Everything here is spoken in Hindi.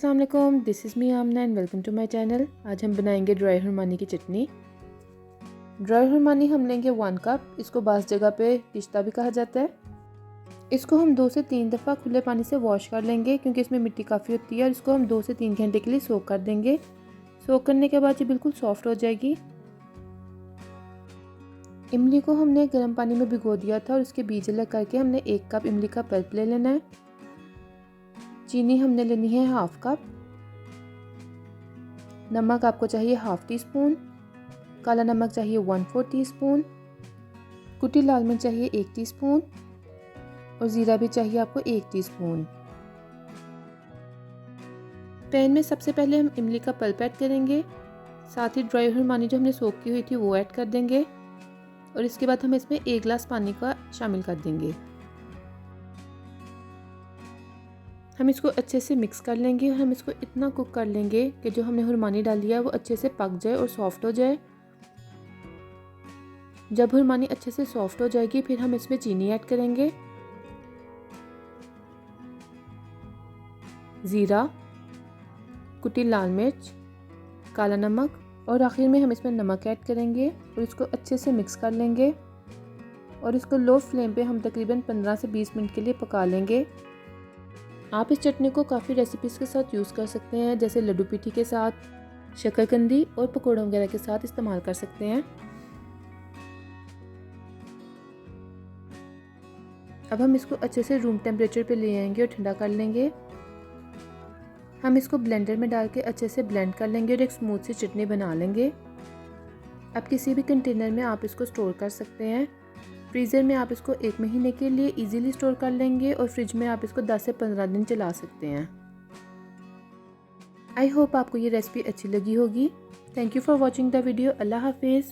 अस्सलाम वालेकुम, this is me Amna and welcome to my channel. आज हम बनाएंगे ड्राई हुरमानी की चटनी। ड्राई हुरमानी हम लेंगे 1 कप। इसको बास जगह पे किश्ता भी कहा जाता है। इसको हम 2 से 3 दफ़ा खुले पानी से वॉश कर लेंगे क्योंकि इसमें मिट्टी काफ़ी होती है, और इसको हम 2 से 3 घंटे के लिए सोक कर देंगे। सोक करने के बाद ये बिल्कुल सॉफ्ट हो जाएगी। इमली को हमने गर्म पानी में भिगो दिया था और उसके बीज अलग करके हमने 1 कप इमली का पल्प ले लेना है। चीनी हमने लेनी है 1/2 कप। नमक आपको चाहिए 1/2 टी स्पून। काला नमक चाहिए 1/4 टी स्पून। कुटी लाल मिर्च चाहिए 1 टीस्पून और ज़ीरा भी चाहिए आपको 1 टीस्पून। पैन में सबसे पहले हम इमली का पल्प ऐड करेंगे, साथ ही ड्राई हुरमानी जो हमने सोक की हुई थी वो ऐड कर देंगे, और इसके बाद हम इसमें 1 गिलास पानी का शामिल कर देंगे। हम इसको अच्छे से मिक्स कर लेंगे और हम इसको इतना कुक कर लेंगे कि जो हमने हुरमानी डाली है वो अच्छे से पक जाए और सॉफ्ट हो जाए। जब हुरमानी अच्छे से सॉफ्ट हो जाएगी फिर हम इसमें चीनी ऐड करेंगे, ज़ीरा, कुटी लाल मिर्च, काला नमक, और आखिर में हम इसमें नमक ऐड करेंगे और इसको अच्छे से मिक्स कर लेंगे। और इसको लो फ्लेम पे हम तकरीबन 15 से 20 मिनट के लिए पका लेंगे। आप इस चटनी को काफ़ी रेसिपीज़ के साथ यूज़ कर सकते हैं, जैसे लड्डू पीठी के साथ, शकरकंदी और पकौड़ों वगैरह के साथ इस्तेमाल कर सकते हैं। अब हम इसको अच्छे से रूम टेम्परेचर पे ले आएंगे और ठंडा कर लेंगे। हम इसको ब्लेंडर में डाल के अच्छे से ब्लेंड कर लेंगे और एक स्मूथ सी चटनी बना लेंगे। अब किसी भी कंटेनर में आप इसको स्टोर कर सकते हैं। फ्रीज़र में आप इसको 1 महीने के लिए इजीली स्टोर कर लेंगे और फ्रिज में आप इसको 10 से 15 दिन चला सकते हैं। आई होप आपको ये रेसिपी अच्छी लगी होगी। Thank you for watching the video. अल्लाह हाफिज़।